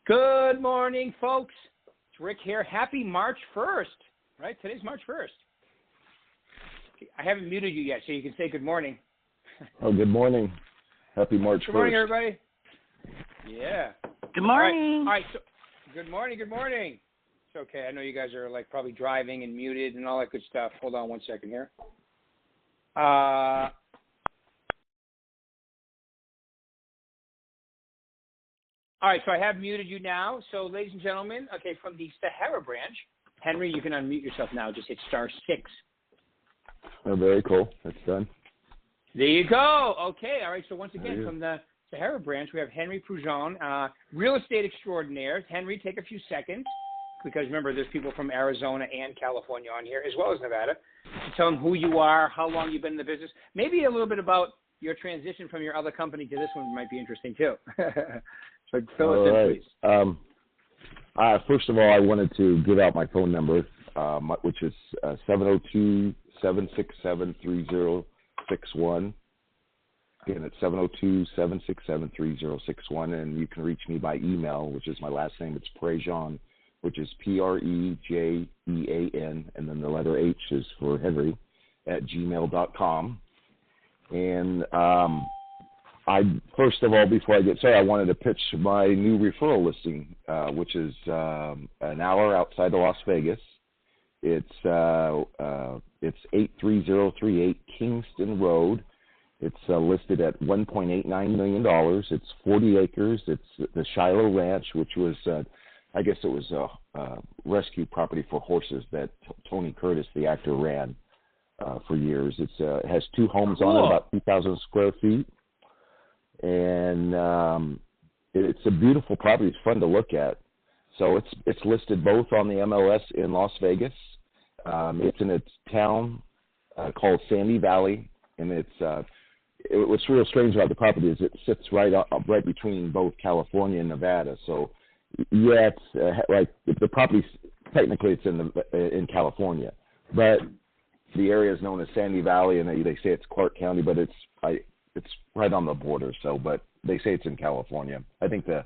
Good morning, folks. It's Rick here. Happy March 1st, right? Today's March 1st. I haven't muted you yet, so you can say good morning. Oh, good morning. Happy March 1st. Good morning, everybody. Yeah. Good morning. All right. So, good morning. It's okay. I know you guys are like probably driving and muted and all that good stuff. Hold on one second here. All right, so I have muted you now. So, ladies and gentlemen, okay, from the Sahara branch, Henry, you can unmute yourself now. Just hit *6. Oh, very cool. That's done. There you go. Okay, all right. So once again, from the Sahara branch, we have Henry Prejean, real estate extraordinaire. Henry, take a few seconds, because remember, there's people from Arizona and California on here, as well as Nevada. Tell them who you are, how long you've been in the business, maybe a little bit about your transition from your other company to this one might be interesting too. So fill us in, please. First of all, I wanted to give out my phone number, which is 702-767-3061. Again, it's 702-767-3061, and you can reach me by email, which is my last name. It's Prejean, which is Prejean, and then the letter H is for Henry, @gmail.com. And first of all, before I get started, I wanted to pitch my new referral listing, which is an hour outside of Las Vegas. It's 83038 Kingston Road. It's listed at $1.89 million. It's 40 acres. It's the Shiloh Ranch, which was, I guess it was a rescue property for horses that Tony Curtis, the actor, ran for years. It has 2 homes on it, about 2,000 square feet. And it's a beautiful property. It's fun to look at. So it's listed both on the MLS in Las Vegas. It's in a town called Sandy Valley, and what's real strange about the property is it sits right between both California and Nevada. So yeah, it's like the property technically it's in California, but the area is known as Sandy Valley, and they say it's Clark County, but it's right on the border. So, but they say it's in California. I think the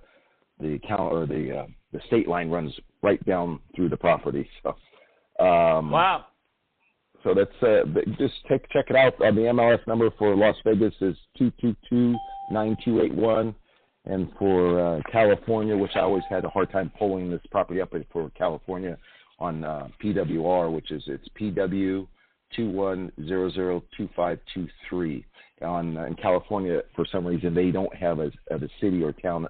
state line runs right down through the property. So, wow. So that's just check it out. The MLS number for Las Vegas is 222-9281, and for California, which I always had a hard time pulling this property up for California on PWR, it's PW 21002523. In California, for some reason, they don't have a city or town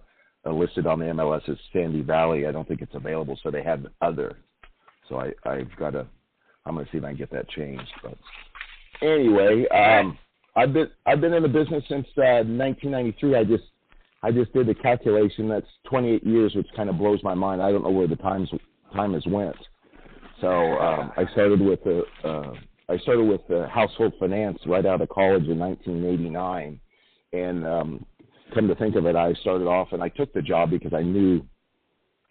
listed on the MLS as Sandy Valley. I don't think it's available, so they have other. So I'm going to see if I can get that changed. But anyway, I've been in the business since 1993. I just did the calculation. That's 28 years, which kind of blows my mind. I don't know where the time has went. So I started with household finance right out of college in 1989, and come to think of it, I started off and I took the job because I knew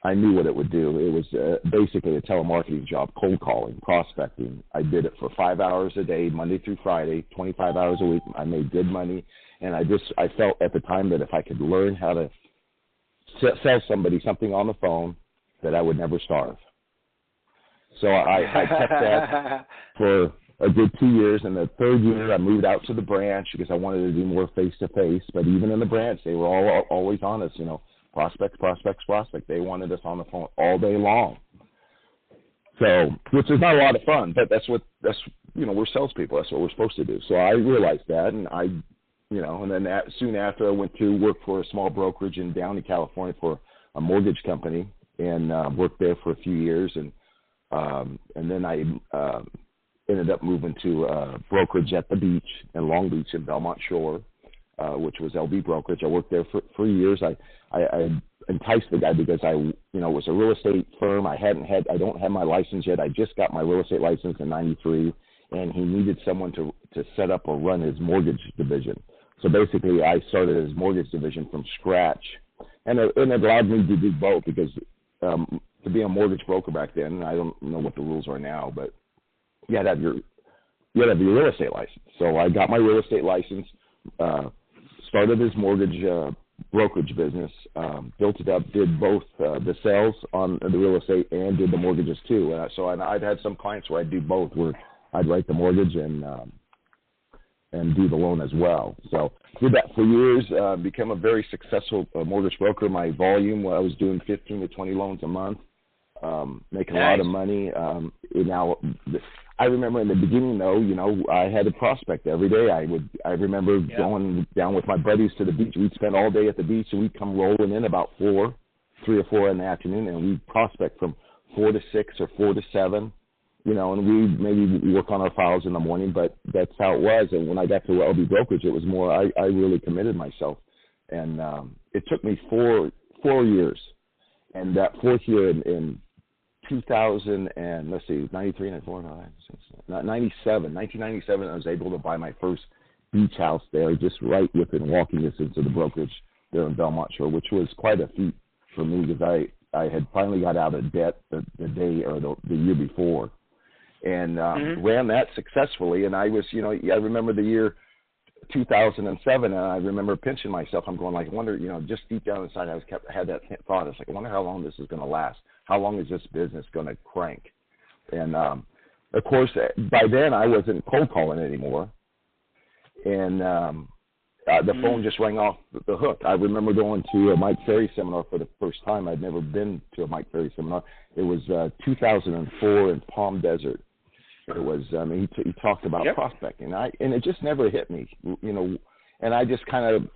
what it would do. It was basically a telemarketing job, cold calling, prospecting. I did it for 5 hours a day, Monday through Friday, 25 hours a week. I made good money, and I felt at the time that if I could learn how to sell somebody something on the phone, that I would never starve. So I kept that for a good 2 years. In the third year, I moved out to the branch because I wanted to do more face-to-face. But even in the branch, they were always on us, prospect. They wanted us on the phone all day long. So, which is not a lot of fun, but we're salespeople. That's what we're supposed to do. So I realized that, and and then soon after I went to work for a small brokerage in Downey, California for a mortgage company, and worked there for a few years, and then I ended up moving to a brokerage at the beach in Long Beach in Belmont Shore, which was LB Brokerage. I worked there for years. I enticed the guy because it was a real estate firm. I don't have my license yet. I just got my real estate license in '93, and he needed someone to set up or run his mortgage division. So basically, I started his mortgage division from scratch, and it allowed me to do both because to be a mortgage broker back then, and I don't know what the rules are now, but you had to have your real estate license. So I got my real estate license, started his mortgage brokerage business, built it up, did both the sales on the real estate and did the mortgages too. And I'd had some clients where I'd do both, where I'd write the mortgage and do the loan as well. So did that for years, became a very successful mortgage broker. My volume, I was doing 15 to 20 loans a month, making a lot of money. Now, I remember in the beginning, though, I had a prospect every day. I remember going down with my buddies to the beach. We'd spend all day at the beach, and we'd come rolling in about 3 or 4 in the afternoon, and we'd prospect from 4 to 6 or 4 to 7, and we'd maybe work on our files in the morning, but that's how it was. And when I got to LB Brokerage, it was more, I really committed myself. And it took me 4 years. And that fourth year in 2000 and let's see, 93, 94, 1997, I was able to buy my first beach house there, just right within walking distance of the brokerage there in Belmont Shore, which was quite a feat for me because I had finally got out of debt the day or the year before, and ran that successfully. And I was, I remember the year 2007, and I remember pinching myself. I'm going like, I wonder, just deep down inside, I had that thought. It's like, I wonder how long this is going to last. How long is this business going to crank? And of course, by then I wasn't cold calling anymore, and the phone just rang off the hook. I remember going to a Mike Ferry seminar for the first time. I'd never been to a Mike Ferry seminar. It was 2004 in Palm Desert. It was, he talked about prospecting, and it just never hit me, and I just kind of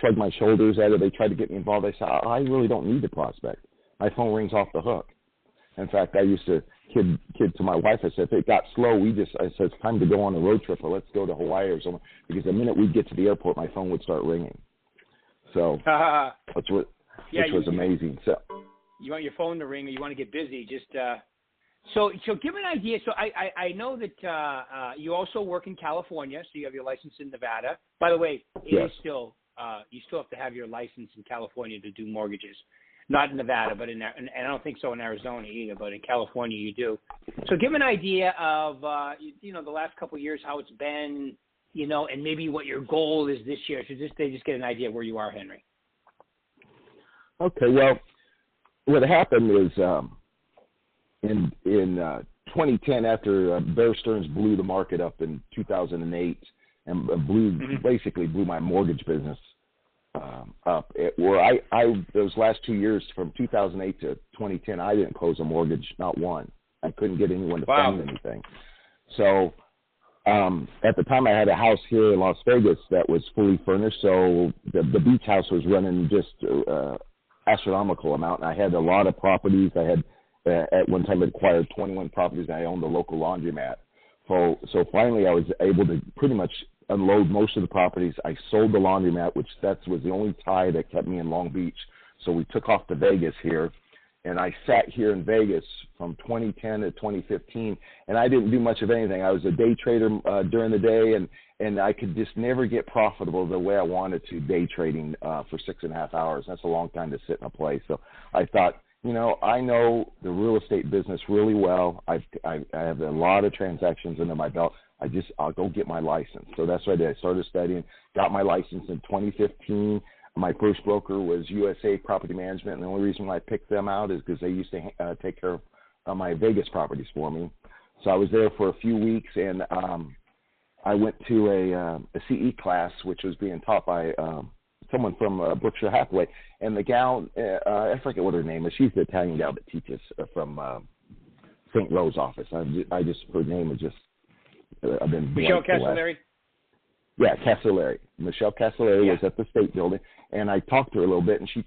shrugged my shoulders at it. They tried to get me involved. I said, I really don't need to prospect. My phone rings off the hook. In fact, I used to kid to my wife. I said, if it got slow, I said, it's time to go on a road trip, or let's go to Hawaii or somewhere, because the minute we'd get to the airport, my phone would start ringing. So which was amazing. So you want your phone to ring, or you want to get busy, just So give me an idea. So I know that you also work in California, so you have your license in Nevada. By the way, it is still you still have to have your license in California to do mortgages. Not in Nevada, but and I don't think so in Arizona either, but in California you do. So give me an idea of the last couple of years, how it's been, and maybe what your goal is this year. So they just get an idea of where you are, Henry. Okay, well, what happened is in 2010, after Bear Stearns blew the market up in 2008 and basically blew my mortgage business up, where those last 2 years from 2008 to 2010, I didn't close a mortgage, not one. I couldn't get anyone to fund anything. So at the time, I had a house here in Las Vegas that was fully furnished, so the beach house was running just astronomical amount, and I had a lot of properties. I had at one time acquired 21 properties, and I owned a local laundromat. So finally, I was able to pretty much unload most of the properties. I sold the laundromat, which was the only tie that kept me in Long Beach. So we took off to Vegas here, and I sat here in Vegas from 2010 to 2015, and I didn't do much of anything. I was a day trader during the day, and I could just never get profitable the way I wanted to day trading for 6.5 hours. That's a long time to sit in a place. So I thought, I know the real estate business really well. I have a lot of transactions under my belt. I'll go get my license. So that's what I did. I started studying, got my license in 2015. My first broker was USA Property Management, and the only reason why I picked them out is because they used to take care of my Vegas properties for me. So I was there for a few weeks, and I went to a CE class, which was being taught by someone from Berkshire Hathaway, and the gal, I forget what her name is. She's the Italian gal that teaches from St. Rose office. Her name is just, I've been Michelle Castellari? Yeah, Castellari. Michelle Castellari was at the State Building, and I talked to her a little bit, and she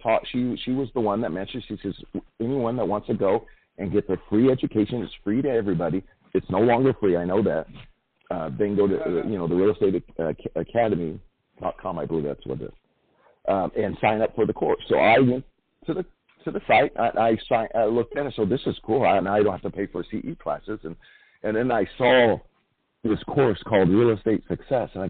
was the one that mentioned, she says, anyone that wants to go and get their free education, it's free to everybody. It's no longer free, I know that. They can go to, the Real Estate Academy.com, I believe that's what it is, and sign up for the course. So I went to the site, I looked at it, so this is cool, and I don't have to pay for CE classes, and then I saw this course called Real Estate Success, and I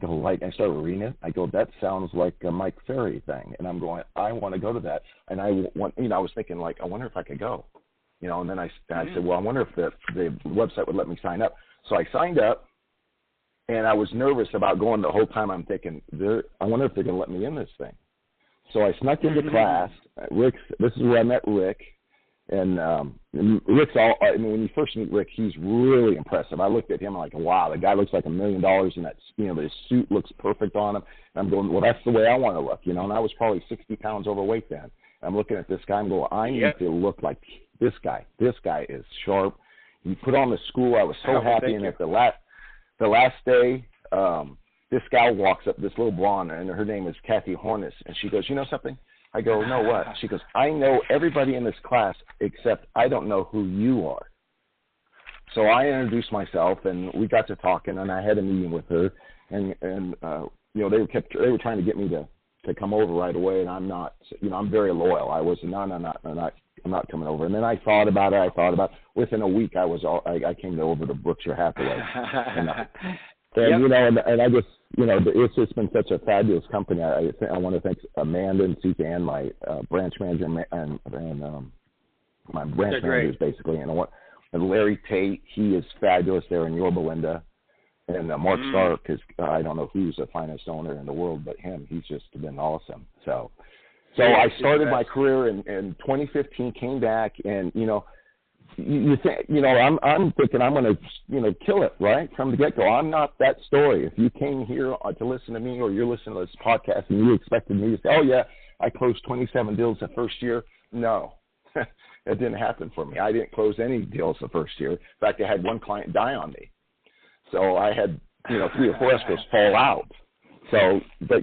started reading it. I go, that sounds like a Mike Ferry thing, and I'm going, I want to go to that, and I was thinking, I wonder if I could go, and then I said, well, I wonder if the website would let me sign up. So I signed up, and I was nervous about going the whole time. I'm thinking, I wonder if they're going to let me in this thing. So I snuck into class. This is where I met Rick. And Rick's when you first meet Rick, he's really impressive. I looked at him like, wow, the guy looks like $1 million, and that, his suit looks perfect on him. And I'm going, well, that's the way I want to look, And I was probably 60 pounds overweight then. I'm looking at this guy and going, I need to look like this guy. This guy is sharp. He put on the school. I was so happy. And at the last day, this gal walks up, this little blonde, and her name is Kathy Hornis, and she goes, you know something? I go, no, what? She goes, I know everybody in this class except I don't know who you are. So I introduced myself, and we got to talking, and I had a meeting with her, and they were trying to get me to come over right away, and I'm not, I'm very loyal. I was, no, I'm not coming over. And then I thought about it. Within a week, I came over to Berkshire Hathaway. And I just, it's just been such a fabulous company. I want to thank Amanda and Suzanne, my branch manager, and my branch managers, basically. And Larry Tate, he is fabulous there in Yorba Linda. And Mark Stark is, I don't know who's the finest owner in the world, but him. He's just been awesome. So I started my career in 2015, came back, and, you think, I'm thinking I'm going to, kill it, right, from the get-go. I'm not that story. If you came here to listen to me or you're listening to this podcast and you expected me to say, oh, yeah, I closed 27 deals the first year, no, it didn't happen for me. I didn't close any deals the first year. In fact, I had one client die on me. So I had, 3 or 4 escrows fall out. So, but,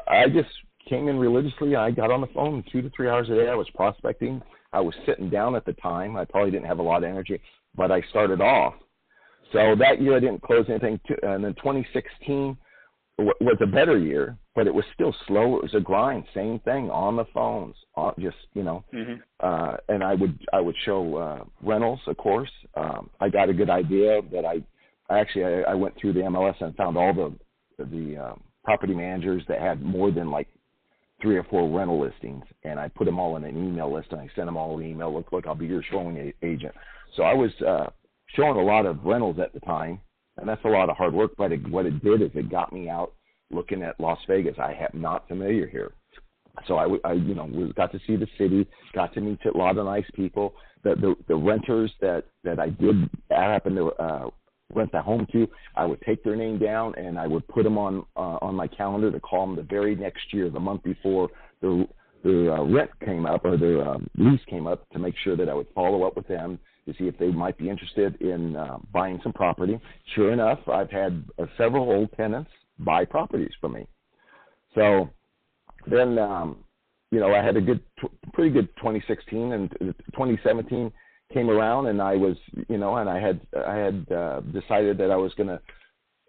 I just came in religiously. I got on the phone 2 to 3 hours a day. I was prospecting. I was sitting down at the time. I probably didn't have a lot of energy, but I started off. So that year I didn't close anything. And then 2016 was a better year, but it was still slow. It was a grind. Same thing on the phones, and I would show rentals, of course. I got a good idea that I went through the MLS and found all the property managers that had more than like 3 or 4 rental listings, and I put them all in an email list, and I sent them all an email. Look, I'll be your showing agent. So I was showing a lot of rentals at the time, and that's a lot of hard work. But what it did is it got me out looking at Las Vegas. I am not familiar here, so I got to see the city, got to meet a lot of nice people. The renters that I happened to rent the home to, I would take their name down and I would put them on my calendar to call them the very next year, the month before their rent came up or their lease came up, to make sure that I would follow up with them to see if they might be interested in buying some property. Sure enough, I've had several old tenants buy properties from me. So then, I had a pretty good 2016, and 2017 came around, and I was, and I had decided that I was going to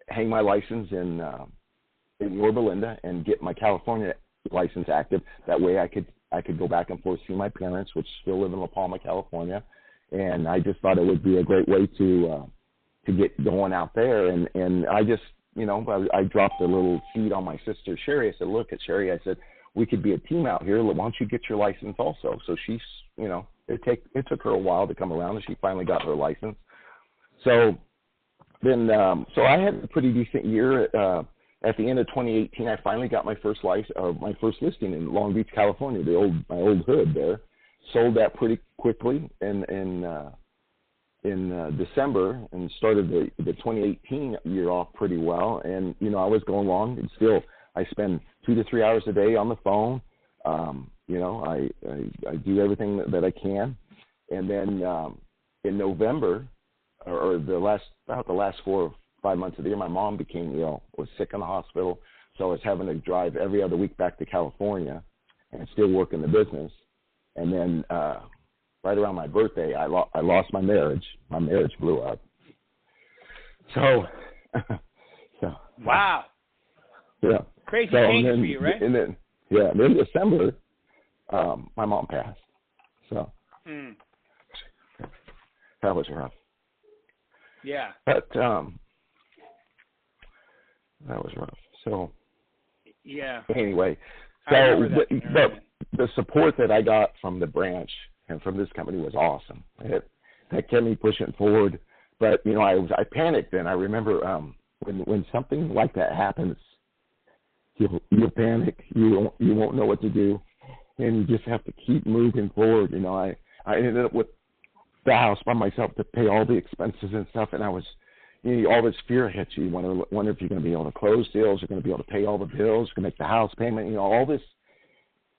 hang my license in Yorba Linda and get my California license active. That way I could go back and forth see my parents, which still live in La Palma, California. And I just thought it would be a great way to get going out there. And I just, I dropped a little seed on my sister, Sherry. I said, look at Sherry. I said, we could be a team out here. Why don't you get your license also? So she's, it took her a while to come around, and she finally got her license. So then, so I had a pretty decent year. At the end of 2018, I finally got my first listing in Long Beach, California, my old hood there. Sold that pretty quickly in December, and started the 2018 year off pretty well. And I was going along, and still I spend 2 to 3 hours a day on the phone. I do everything that I can. And then in November, or about the last 4 or 5 months of the year, my mom became ill, was sick in the hospital. So I was having to drive every other week back to California and still work in the business. And then right around my birthday, I lost my marriage. My marriage blew up. So wow. Yeah. Crazy change for you, right? And then, in December, my mom passed. So that was rough. Yeah. But that was rough. So yeah. Anyway, so the support that I got from the branch and from this company was awesome. That kept me pushing forward. But I panicked then. I remember when something like that happens, you'll panic. You won't know what to do, and you just have to keep moving forward. You know, I ended up with the house by myself to pay all the expenses and stuff, and I was, you know, all this fear hits you. You wonder if you're going to be able to close deals, you're going to be able to pay all the bills, you're going to make the house payment. You know, all this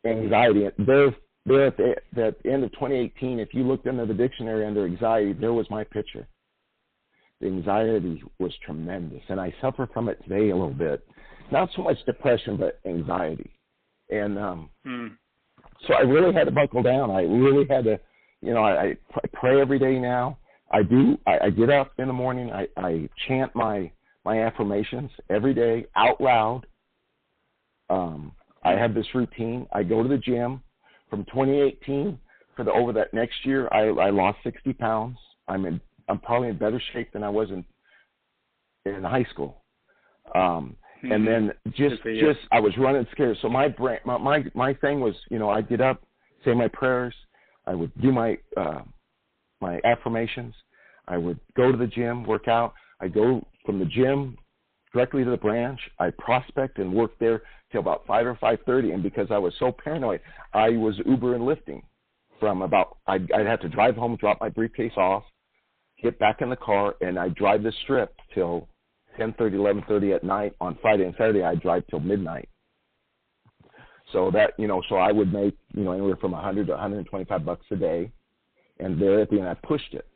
anxiety. There at the end of 2018, if you looked into the dictionary under anxiety, there was my picture. The anxiety was tremendous, and I suffer from it today a little bit. Not so much depression, but anxiety. And so I really had to buckle down. I really had to, you know, I pray every day now. I do. I get up in the morning. I chant my affirmations every day out loud. I have this routine. I go to the gym. From 2018 over that next year, I lost 60 pounds. I'm probably in better shape than I was in high school. And then just I was running scared. So my thing was, you know, I'd get up, say my prayers. I would do my affirmations. I would go to the gym, work out. I go from the gym directly to the branch. I prospect and work there till about 5 or 5:30. And because I was so paranoid, I was Uber and lifting from about, I'd have to drive home, drop my briefcase off, get back in the car, and I'd drive the strip till 10:30, 11:30 at night. On Friday and Saturday, I'd drive till midnight. So that, you know, so I would make, you know, anywhere from $100 to $125 a day. And there at the end, I pushed it.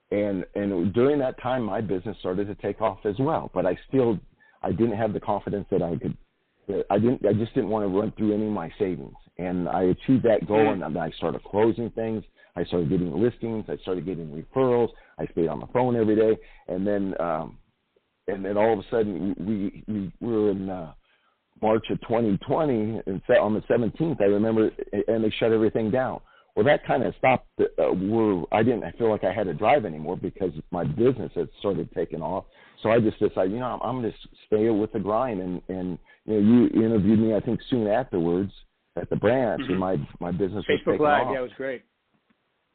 And during that time, my business started to take off as well. But I didn't have the confidence that I could. I just didn't want to run through any of my savings. And I achieved that goal, and I started closing things. I started getting listings. I started getting referrals. I stayed on the phone every day. And then all of a sudden, we were in March of 2020, and on the 17th, I remember, and they shut everything down. Well, that kind of stopped. I didn't feel like I had to drive anymore because my business had started taking off. So I just decided, you know, I'm going to stay with the grind. And you know, you interviewed me, I think, soon afterwards at the branch, and my business was taking Live, off. Yeah, it was great.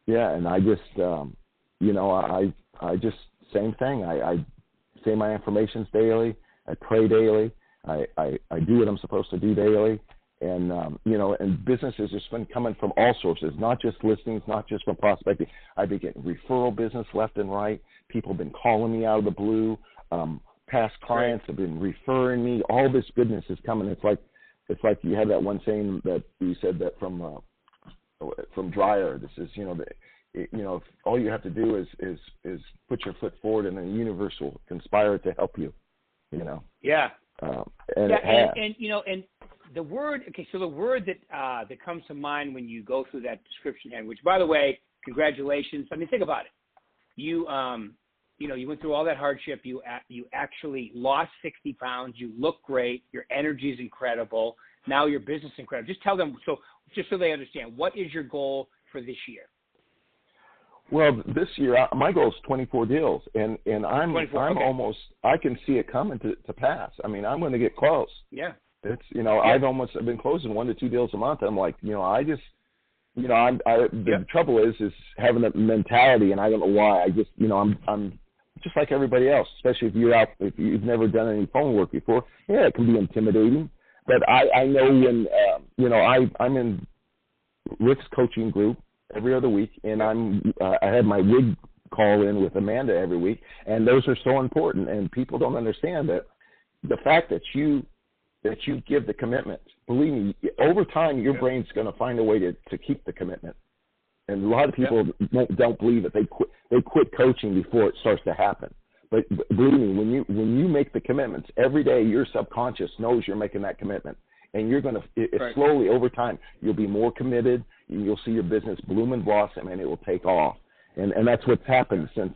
Yeah, and I just, you know, I just, same thing. I say my affirmations daily. I pray daily. I do what I'm supposed to do daily. And, you know, and businesses has been coming from all sources, not just listings, not just from prospecting. I've been getting referral business left and right. People have been calling me out of the blue. Past clients have been referring me. All this goodness is coming. It's like you had that one saying that you said that from Dreyer. This is, you know, if all you have to do is put your foot forward, and the universe will conspire to help you. You know. Yeah. And you know, and the word. Okay, so the word that comes to mind when you go through that description, and which, by the way, congratulations. I mean, think about it. You you know, you went through all that hardship. You actually lost 60 pounds. You look great. Your energy is incredible. Now your business is incredible. Just tell them, just so they understand, what is your goal for this year? Well, this year my goal is 24 deals, and I'm almost, I can see it coming to pass. I mean, I'm going to get close. Yeah. It's, you know, I've been closing 1 to 2 deals a month. I'm like, you know, I just, you know, the trouble is having that mentality, and I don't know why. I just, you know, I'm just like everybody else, especially if you've never done any phone work before. Yeah, it can be intimidating, but I know when, you know, I'm in Rick's coaching group every other week, and I have my wig call in with Amanda every week, and those are so important. And people don't understand that the fact that you give the commitment. Believe me, over time your brain's going to find a way to keep the commitment. And a lot of people don't believe it. They quit coaching before it starts to happen. But believe me, when you make the commitments every day, your subconscious knows you're making that commitment, and you're going to slowly over time you'll be more committed. You'll see your business bloom and blossom, and it will take off. And that's what's happened since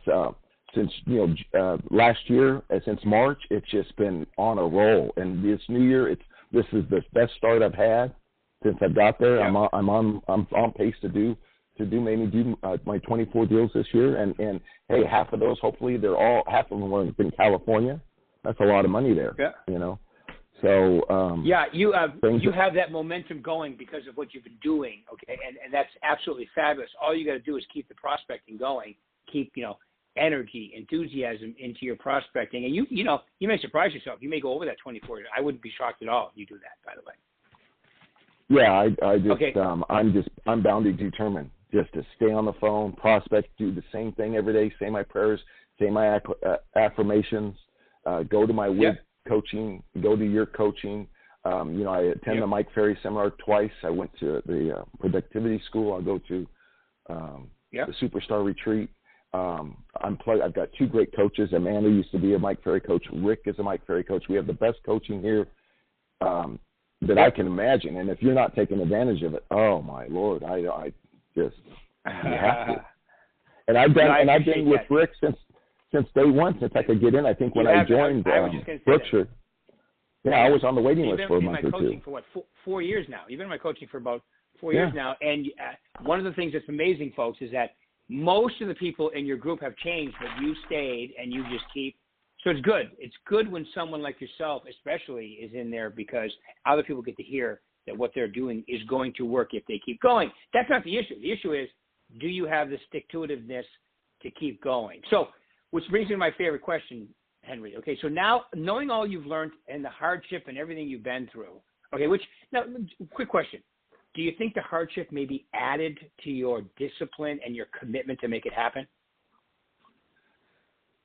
you know last year, since March. It's just been on a roll. And this new year, this is the best start I've had since I got there. Yeah. I'm on pace to do my 24 deals this year, and hey, half of those, hopefully half of them were in California. That's a lot of money there. Yeah. You know. So you have that momentum going because of what you've been doing, okay, and that's absolutely fabulous. All you got to do is keep the prospecting going, keep, you know, energy, enthusiasm into your prospecting. And you may surprise yourself. You may go over that 24. I wouldn't be shocked at all if you do that, by the way. Yeah, I just, okay. I'm bound to determine just to stay on the phone, prospect, do the same thing every day, say my prayers, say my affirmations, go to my WIG coaching, go to your coaching. I attend the Mike Ferry seminar twice. I went to the productivity school. I'll go to the Superstar Retreat. I've got two great coaches. Amanda used to be a Mike Ferry coach. Rick is a Mike Ferry coach. We have the best coaching here that I can imagine. And if you're not taking advantage of it, oh my Lord, I just you have to. And I've been with Rick since day one, since I could get in. I think when I joined Brookshire. Yeah, I was on the waiting list for a month or two. You've been my coaching for what, 4 years now. You've been my coaching for about 4 years now. And one of the things that's amazing, folks, is that most of the people in your group have changed, but you stayed and you just keep. So it's good. It's good when someone like yourself, especially, is in there because other people get to hear that what they're doing is going to work if they keep going. That's not the issue. The issue is, do you have the stick-to-itiveness to keep going? So, which brings me to my favorite question, Henry. Okay, so now knowing all you've learned and the hardship and everything you've been through, now, quick question. Do you think the hardship maybe added to your discipline and your commitment to make it happen?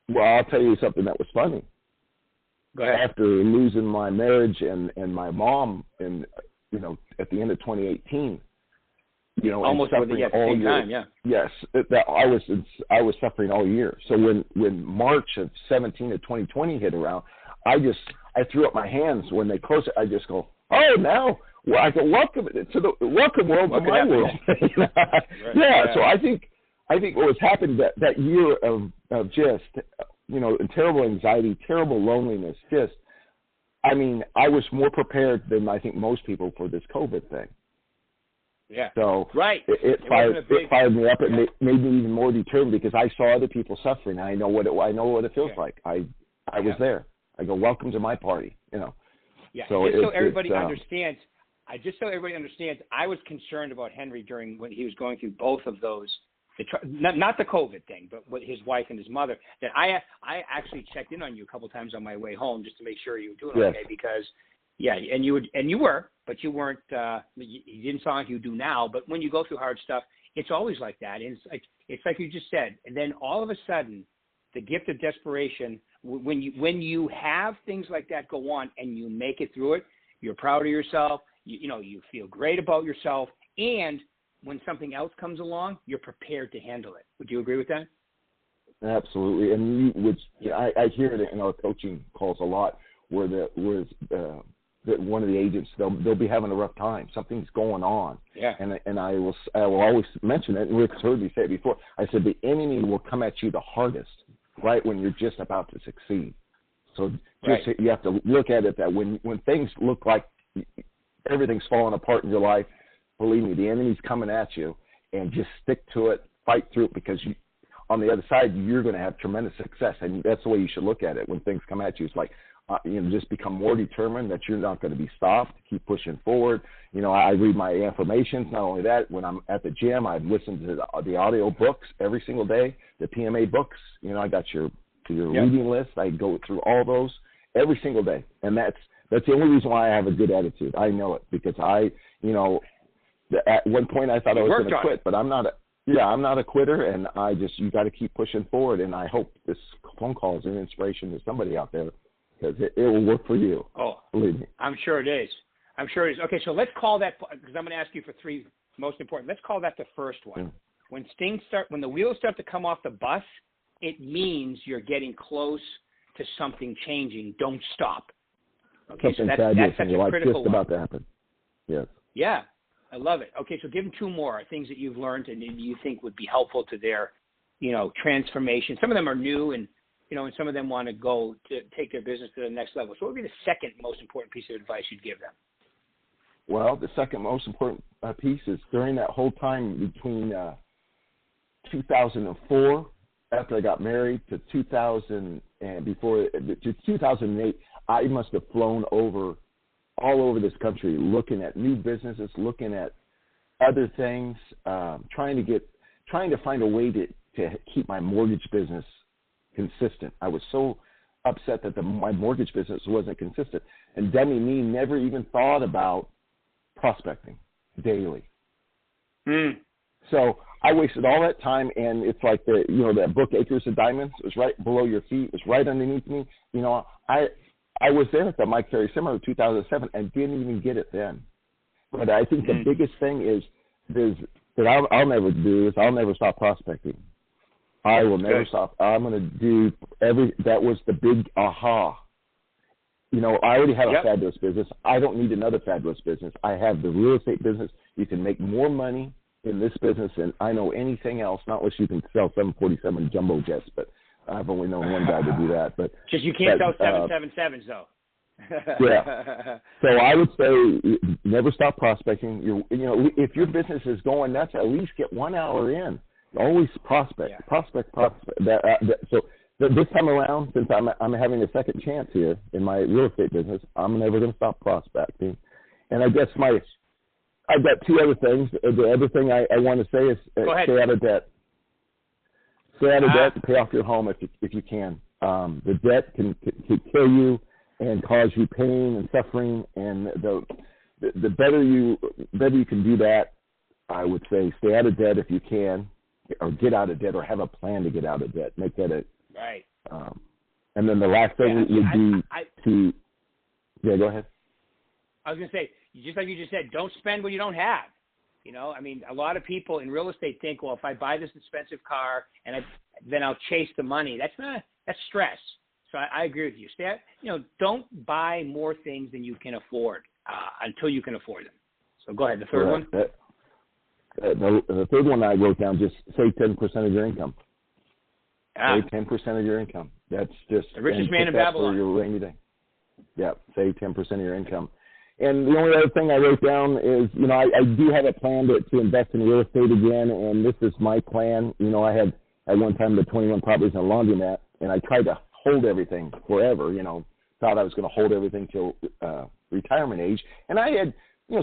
Well, I'll tell you something that was funny. Go ahead. After losing my marriage and my mom at the end of 2018 almost at the same time, yeah. Yes, I was suffering all year. So when March of 17 of 2020 hit around, I threw up my hands when they closed it. I just go, oh, now I go, welcome world to my world. So I think what was happening that year of just terrible anxiety, terrible loneliness. I was more prepared than I think most people for this COVID thing. Yeah. So it fired me up. It made me even more determined because I saw other people suffering. I know what it feels like. I was there. I go, welcome to my party. Yeah. So just so everybody understands, I was concerned about Henry during when he was going through both of those. Not the COVID thing, but with his wife and his mother. That I actually checked in on you a couple times on my way home just to make sure you were doing okay because. Yeah, and you were, but you weren't. You didn't sound like you do now. But when you go through hard stuff, it's always like that. And it's like you just said. And then all of a sudden, the gift of desperation. When you have things like that go on and you make it through it, you're proud of yourself. You feel great about yourself. And when something else comes along, you're prepared to handle it. Would you agree with that? Absolutely. And I hear it in our coaching calls a lot, where that one of the agents they'll be having a rough time. Something's going on. Yeah. And I will always mention it. And Rick's heard me say it before. I said the enemy will come at you the hardest right when you're just about to succeed. So you have to look at it that when things look like everything's falling apart in your life, believe me, the enemy's coming at you, and just stick to it, fight through it, because on the other side you're going to have tremendous success. And that's the way you should look at it. When things come at you, it's like just become more determined that you're not going to be stopped. Keep pushing forward. I read my affirmations. Not only that, when I'm at the gym, I listen to the audio books every single day, the PMA books. I got your reading list. I go through all those every single day, and that's the only reason why I have a good attitude. I know it because at one point I thought I was going to quit, but I'm not. I'm not a quitter, and you got to keep pushing forward. And I hope this phone call is an inspiration to somebody out there. Because it will work for you. Oh, believe me. I'm sure it is. Okay, so let's call that, because I'm going to ask you for three most important. Let's call that the first one. Yeah. When the wheels start to come off the bus, it means you're getting close to something changing. Don't stop. Okay, something that's such a critical one. About to happen. Yes. Yeah, I love it. Okay, so give them two more things that you've learned and you think would be helpful to their, transformation. Some of them are new and some of them want to go to take their business to the next level. So what would be the second most important piece of advice you'd give them? Well, the second most important piece is during that whole time between 2004, after I got married, to 2008, I must have flown all over this country, looking at new businesses, looking at other things, trying to find a way to keep my mortgage business consistent. I was so upset that my mortgage business wasn't consistent. And dummy me never even thought about prospecting daily. So I wasted all that time, and it's like that book Acres of Diamonds. It was right below your feet. It was right underneath me. I was there at the Mike Ferry Seminar in 2007 and didn't even get it then. But I think the biggest thing is that I'll never do is I'll never stop prospecting. I will never stop. I'm going to do that was the big aha. I already have a fabulous business. I don't need another fabulous business. I have the real estate business. You can make more money in this business than I know anything else, not unless you can sell 747 jumbo jets, but I've only known one guy to do that. But just you can't sell 777s, though. Yeah. So I would say never stop prospecting. If your business is going nuts, at least get 1 hour in. Always prospect. Prospect. So this time around, since I'm having a second chance here in my real estate business, I'm never going to stop prospecting. And I guess I've got two other things. The other thing I want to say is stay out of debt. Stay out of debt and pay off your home if you can. The debt can kill you and cause you pain and suffering. And the better you can do that, I would say stay out of debt if you can, or get out of debt, or have a plan to get out of debt. Make that right. And then the last thing would be go ahead. I was going to say, just like you just said, don't spend what you don't have. A lot of people in real estate think, well, if I buy this expensive car and then I'll chase the money. That's stress. So I agree with you. Don't buy more things than you can afford until you can afford them. So go ahead. The third one. The third one I wrote down, just save 10% of your income. Save 10% of your income. That's just the richest man in Babylon. For your rainy day. Yeah, save 10% of your income. And the only other thing I wrote down is, I do have a plan to invest in real estate again, and this is my plan. I had at one time the 21 properties in a laundromat, and I tried to hold everything forever. Thought I was going to hold everything till retirement age, and I had,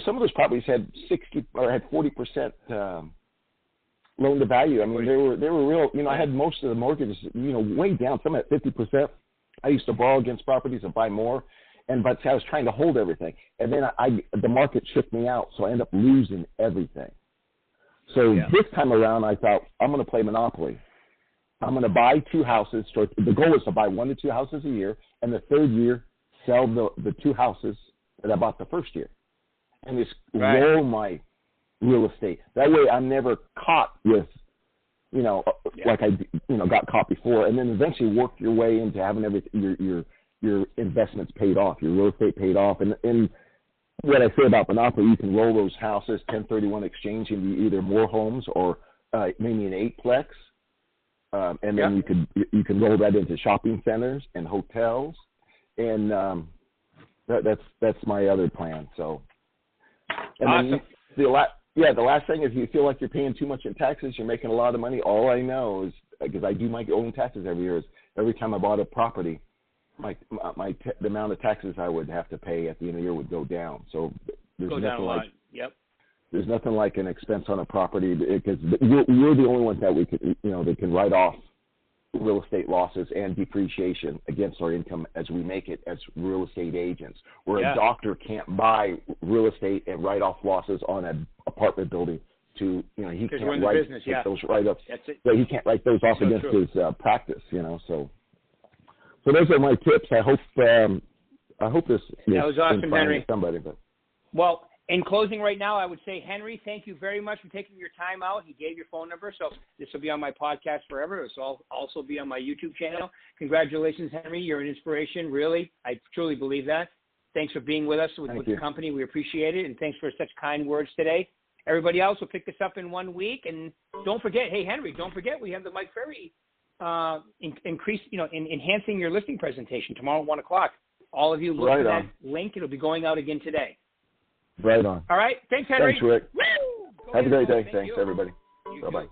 some of those properties had 60 or had 40% loan to value. I mean, they were real. I had most of the mortgages, way down. Some at 50%. I used to borrow against properties and buy more. But I was trying to hold everything. And then the market shook me out, so I ended up losing everything. So this time around, I thought, I'm going to play Monopoly. I'm going to buy 2 houses. So the goal is to buy 1 to 2 houses a year, and the third year, sell the 2 houses that I bought the first year. And just roll my real estate. That way I'm never caught with, like I got caught before. And then eventually work your way into having everything, your investments paid off, your real estate paid off. And what I say about Monopoly, you can roll those houses, 1031 exchange into either more homes or maybe an 8-plex. And then you can roll that into shopping centers and hotels. And that's my other plan. So, and awesome. Then the last thing is, you feel like you're paying too much in taxes, you're making a lot of money. All I know is, because I do my own taxes every year, is every time I bought a property, the amount of taxes I would have to pay at the end of the year would go down. So there's nothing like there's nothing like an expense on a property, because we're the only ones that we can that can write off real estate losses and depreciation against our income as we make it as real estate agents. Where a doctor can't buy real estate and write off losses on an apartment building. He can't write those write-ups. He can't write those off against his practice. So those are my tips. I hope this that was awesome, Henry. Somebody, but. Well, in closing right now, I would say, Henry, thank you very much for taking your time out. He gave your phone number, so this will be on my podcast forever. This will also be on my YouTube channel. Congratulations, Henry. You're an inspiration, really. I truly believe that. Thanks for being with us with the company. We appreciate it, and thanks for such kind words today. Everybody else will pick this up in 1 week, and don't forget, hey, Henry, don't forget we have the Mike Ferry enhancing your listing presentation tomorrow at 1 o'clock. All of you look at that link. It'll be going out again today. Right on. All right. Thanks, Henry. Thanks, Rick. Woo! Have a great day. Thanks, everybody. You Bye-bye. too.